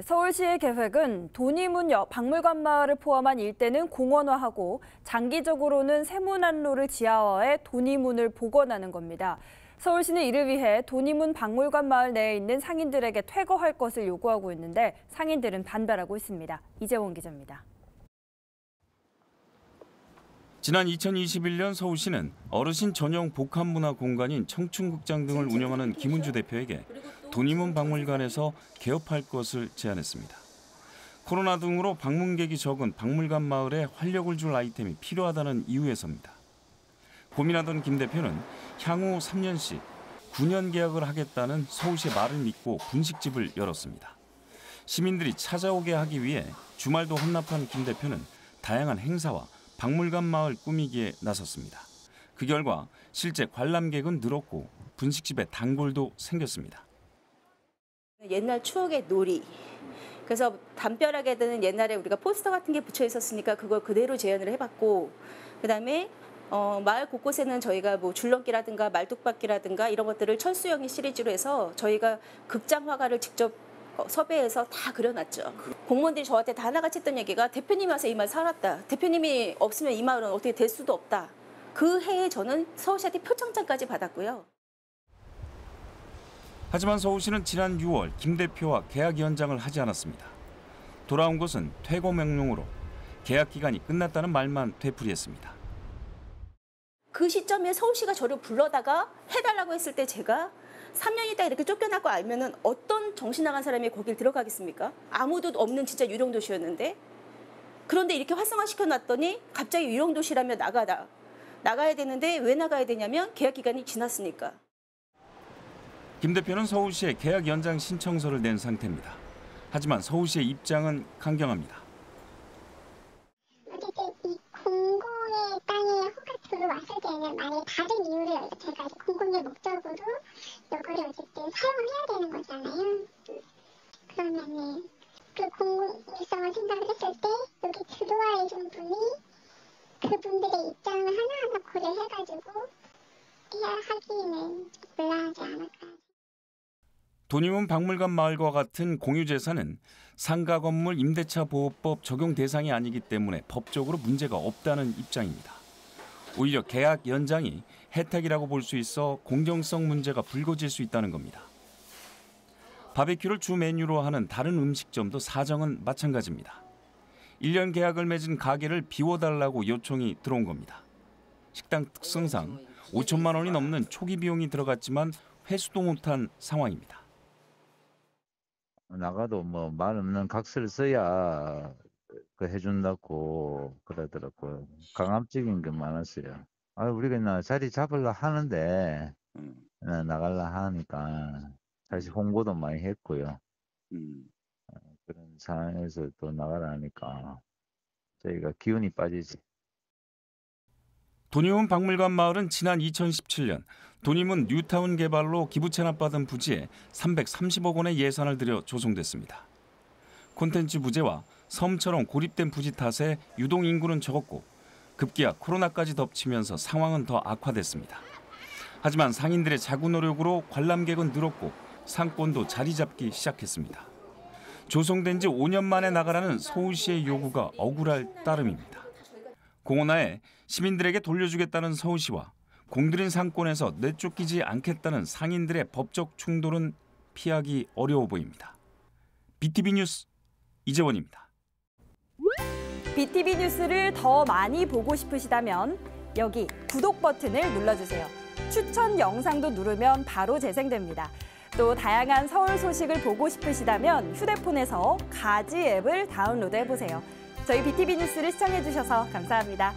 서울시의 계획은 도니문 박물관 마을을 포함한 일대는 공원화하고 장기적으로는 세문안로를 지하화해 도니문을 복원하는 겁니다. 서울시는 이를 위해 도니문 박물관 마을 내에 있는 상인들에게 퇴거할 것을 요구하고 있는데 상인들은 반발하고 있습니다. 이재원 기자입니다. 지난 2021년 서울시는 어르신 전용 복합문화 공간인 청춘극장 등을 운영하는 김은주 대표에게 도니문 박물관에서 개업할 것을 제안했습니다. 코로나 등으로 방문객이 적은 박물관 마을에 활력을 줄 아이템이 필요하다는 이유에서입니다. 고민하던 김 대표는 향후 3년씩 9년 계약을 하겠다는 서울시의 말을 믿고 분식집을 열었습니다. 시민들이 찾아오게 하기 위해 주말도 헌납한 김 대표는 다양한 행사와 박물관 마을 꾸미기에 나섰습니다. 그 결과 실제 관람객은 늘었고 분식집에 단골도 생겼습니다. 옛날 추억의 놀이. 그래서 담벼락에 드는 옛날에 우리가 포스터 같은 게 붙여 있었으니까 그걸 그대로 재현을 해봤고, 그다음에 마을 곳곳에는 저희가 뭐 줄넘기라든가 말뚝박기라든가 이런 것들을 철수영이 시리즈로 해서 저희가 극장 화가를 직접 섭외해서 다 그려놨죠. 공무원들이 저한테 다 하나같이 했던 얘기가 대표님이 와서 이 마을 살았다. 대표님이 없으면 이 마을은 어떻게 될 수도 없다. 그 해에 저는 서울시한테 표창장까지 받았고요. 하지만 서울시는 지난 6월 김 대표와 계약 연장을 하지 않았습니다. 돌아온 것은 퇴거 명령으로 계약 기간이 끝났다는 말만 되풀이했습니다. 그 시점에 서울시가 저를 불러다가 해달라고 했을 때 제가 3년 있다 이렇게 쫓겨날 거 알면은 어떤 정신 나간 사람이 거길 들어가겠습니까? 아무도 없는 진짜 유령도시였는데. 그런데 이렇게 활성화시켜 놨더니 갑자기 유령도시라며 나가야 되는데 왜 나가야 되냐면 계약 기간이 지났으니까. 김 대표는 서울시에 계약 연장 신청서를 낸 상태입니다. 하지만 서울시의 입장은 강경합니다. 어쨌든 이 공공의 땅에 허가 들어왔을 때는 만약에 다른 이유를 제가 공공의 목적으로 이거를 어쨌든 사용해야 되는 거잖아요. 그러면은 그 공공성을 생각을 했을 때 여기 들어와 있는 분이 그분들의 입장을 하나하나 고려해가지고 해야 하기는 곤란하지 않을까. 도니문 박물관 마을과 같은 공유재산은 상가 건물 임대차 보호법 적용 대상이 아니기 때문에 법적으로 문제가 없다는 입장입니다. 오히려 계약 연장이 혜택이라고 볼 수 있어 공정성 문제가 불거질 수 있다는 겁니다. 바베큐를 주 메뉴로 하는 다른 음식점도 사정은 마찬가지입니다. 1년 계약을 맺은 가게를 비워달라고 요청이 들어온 겁니다. 식당 특성상 5천만 원이 넘는 초기 비용이 들어갔지만 회수도 못한 상황입니다. 나가도 뭐 말 없는 각서를 써야 그 해준다고 그러더라고요. 강압적인 게 많았어요. 우리가 자리 잡으려 하는데 나가려 하니까 사실 홍보도 많이 했고요. 그런 상황에서 또 나가라 하니까 저희가 기운이 빠지지. 도니문 박물관 마을은 지난 2017년 도니문 뉴타운 개발로 기부 체납받은 부지에 330억 원의 예산을 들여 조성됐습니다. 콘텐츠 부재와 섬처럼 고립된 부지 탓에 유동 인구는 적었고 급기야 코로나까지 덮치면서 상황은 더 악화됐습니다. 하지만 상인들의 자구 노력으로 관람객은 늘었고 상권도 자리 잡기 시작했습니다. 조성된 지 5년 만에 나가라는 서울시의 요구가 억울할 따름입니다. 공원화에 시민들에게 돌려주겠다는 서울시와 공들인 상권에서 내쫓기지 않겠다는 상인들의 법적 충돌은 피하기 어려워 보입니다. BTV 뉴스 이재원입니다. BTV 뉴스를 더 많이 보고 싶으시다면 여기 구독 버튼을 눌러주세요. 추천 영상도 누르면 바로 재생됩니다. 또 다양한 서울 소식을 보고 싶으시다면 휴대폰에서 가지 앱을 다운로드해보세요. 저희 BTV 뉴스를 시청해주셔서 감사합니다.